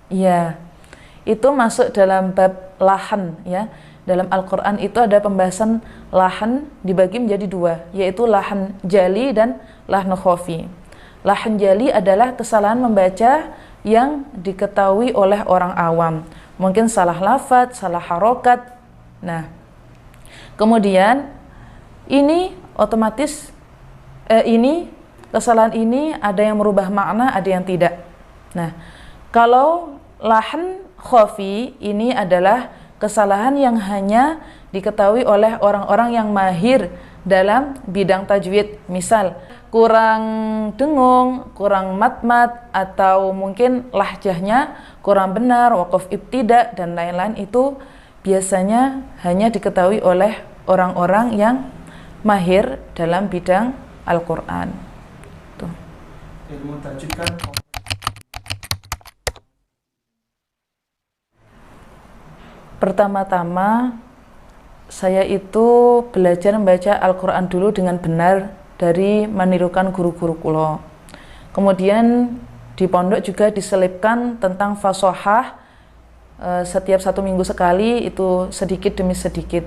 Iya, itu masuk dalam bab lahan ya. Dalam Al-Quran itu ada pembahasan lahan dibagi menjadi dua, yaitu lahan jali dan lahan khafi. Lahan jali adalah kesalahan membaca yang diketahui oleh orang awam. Mungkin salah lafadz, salah harokat. Nah, kemudian ini otomatis ini kesalahan ini ada yang merubah makna, ada yang tidak. Nah, kalau lahan khafi ini adalah kesalahan yang hanya diketahui oleh orang-orang yang mahir dalam bidang tajwid. Misal, kurang dengung, kurang mat-mat, atau mungkin lahjahnya kurang benar, waqaf ibtida, dan lain-lain, itu biasanya hanya diketahui oleh orang-orang yang mahir dalam bidang Al-Quran. Tuh. Ilmu tajwid kan pertama-tama saya itu belajar membaca Al-Quran dulu dengan benar dari menirukan guru-guru kulo. Kemudian di pondok juga diselipkan tentang fasohah setiap 1 minggu sekali, itu sedikit demi sedikit.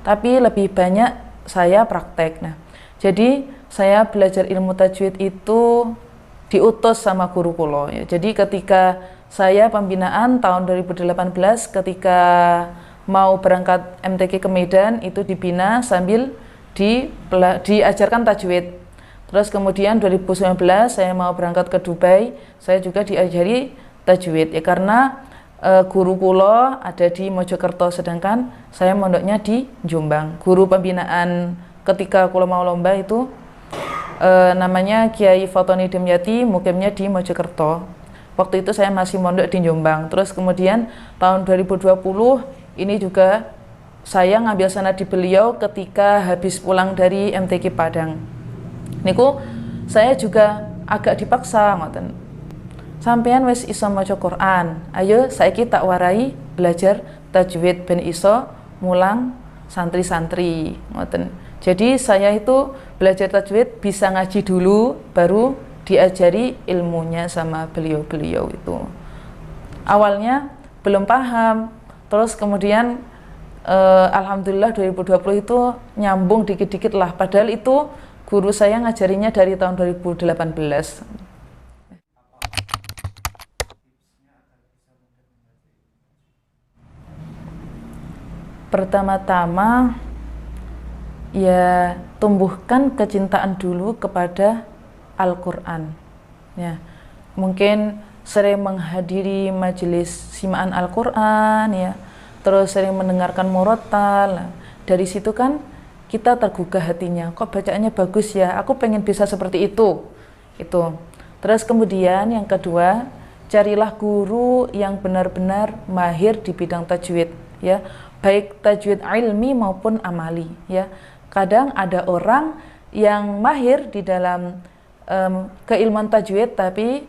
Tapi lebih banyak saya praktek. Nah, jadi saya belajar ilmu tajwid itu diutus sama guru kulo. Ya. Jadi ketika saya pembinaan tahun 2018, ketika mau berangkat MTQ ke Medan, itu dibina sambil diajarkan tajwid. Terus kemudian 2019 saya mau berangkat ke Dubai, saya juga diajari tajwid. Ya karena guru kulo ada di Mojokerto, sedangkan saya mondoknya di Jombang. Guru pembinaan ketika kulo mau lomba itu namanya Kiai Fatoni Demyati, mukimnya di Mojokerto. Waktu itu saya masih mondok di Jombang. Terus kemudian tahun 2020 ini juga saya ngambil sanad di beliau ketika habis pulang dari MTQ Padang. Niku saya juga agak dipaksa ngoten. Sampean wis iso maca Quran, ayo saiki tak warai belajar tajwid ben iso mulang santri-santri ngoten. Jadi saya itu belajar tajwid bisa ngaji dulu, baru diajari ilmunya sama beliau-beliau itu. Awalnya belum paham, terus kemudian alhamdulillah 2020 itu nyambung dikit-dikit lah. Padahal itu guru saya ngajarinya dari tahun 2018. Pertama-tama ya tumbuhkan kecintaan dulu kepada Al-Quran. Ya, mungkin sering menghadiri majelis simaan Al-Quran, ya, terus sering mendengarkan murotal. Dari situ kan kita tergugah hatinya, kok bacaannya bagus ya, aku pengen bisa seperti itu. Terus kemudian yang kedua, carilah guru yang benar-benar mahir di bidang tajwid, ya, baik tajwid ilmi maupun amali, ya. Kadang ada orang yang mahir di dalam keilmuan tajwid tapi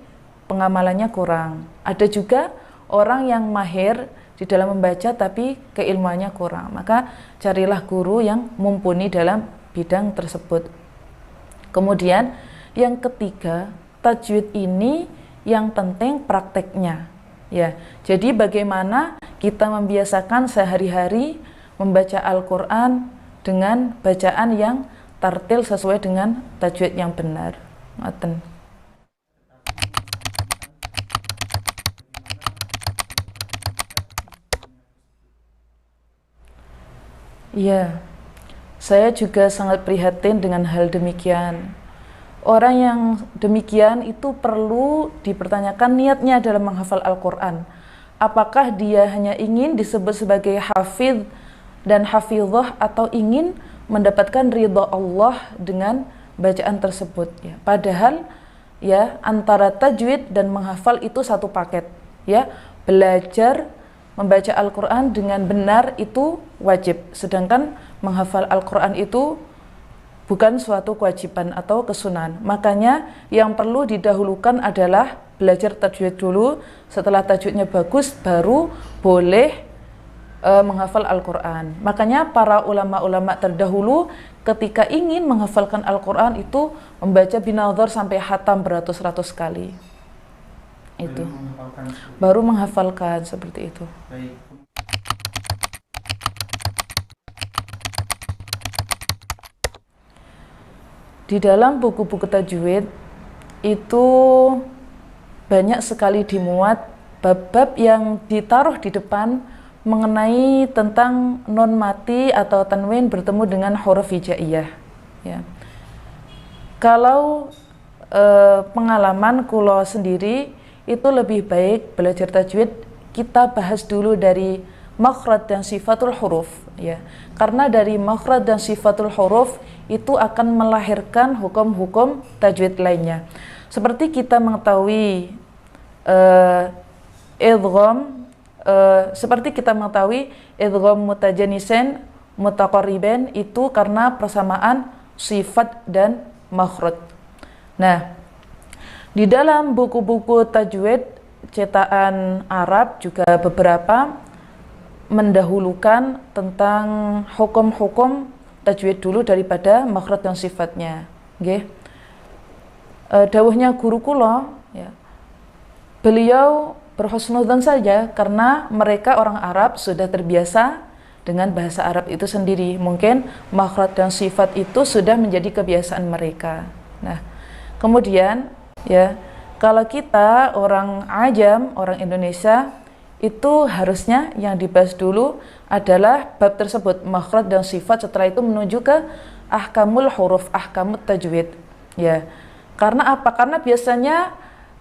pengamalannya kurang. Ada juga orang yang mahir di dalam membaca tapi keilmuannya kurang. Maka carilah guru yang mumpuni dalam bidang tersebut. Kemudian yang ketiga, tajwid ini yang penting prakteknya. Ya, jadi bagaimana kita membiasakan sehari-hari membaca Al-Quran dengan bacaan yang tartil sesuai dengan tajwid yang benar. Ngoten. Iya, saya juga sangat prihatin dengan hal demikian. Orang yang demikian itu perlu dipertanyakan niatnya dalam menghafal Al-Quran. Apakah dia hanya ingin disebut sebagai hafidh dan hafidhah, atau ingin mendapatkan ridha Allah dengan bacaan tersebut, ya. Padahal ya antara tajwid dan menghafal itu satu paket, ya. Belajar membaca Al-Quran dengan benar itu wajib, sedangkan menghafal Al-Quran itu bukan suatu kewajiban atau kesunahan. Makanya yang perlu didahulukan adalah belajar tajwid dulu. Setelah tajwidnya bagus, baru boleh menghafal Al-Quran. Makanya para ulama-ulama terdahulu ketika ingin menghafalkan Al-Quran itu membaca binadhar sampai khatam beratus-ratus kali. Itu baru menghafalkan seperti itu. Baik. Di dalam buku-buku tajwid itu banyak sekali dimuat bab-bab yang ditaruh di depan mengenai tentang non mati atau tanwin bertemu dengan huruf hijaiyah. Ya. Kalau pengalaman kulo sendiri itu lebih baik belajar tajwid kita bahas dulu dari makhraj dan sifatul huruf, ya. Karena dari makhraj dan sifatul huruf itu akan melahirkan hukum-hukum tajwid lainnya. Seperti kita mengetahui idgham, seperti kita mengetahui idgham mutajanisen mutaqarriban itu karena persamaan sifat dan makhraj. Nah, di dalam buku-buku tajwid cetakan Arab juga beberapa mendahulukan tentang hukum-hukum tajwid dulu daripada makhraj dan sifatnya. Nggih. Dawuhnya guru kula, ya. Beliau berhusnudzon saja karena mereka orang Arab sudah terbiasa dengan bahasa Arab itu sendiri. Mungkin makhraj dan sifat itu sudah menjadi kebiasaan mereka. Nah, kemudian ya, kalau kita orang ajam, orang Indonesia, itu harusnya yang dibahas dulu adalah bab tersebut, makhraj dan sifat, setelah itu menuju ke ahkamul huruf, ahkamut tajwid. Ya. Karena apa? Karena biasanya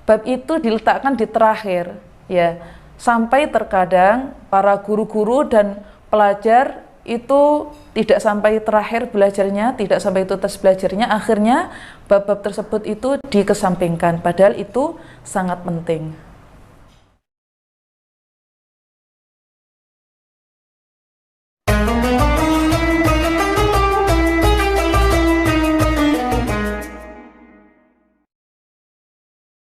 bab itu diletakkan di terakhir, ya. Sampai terkadang para guru-guru dan pelajar itu tidak sampai terakhir belajarnya, tidak sampai tuntas belajarnya, akhirnya bab-bab tersebut itu dikesampingkan, padahal itu sangat penting.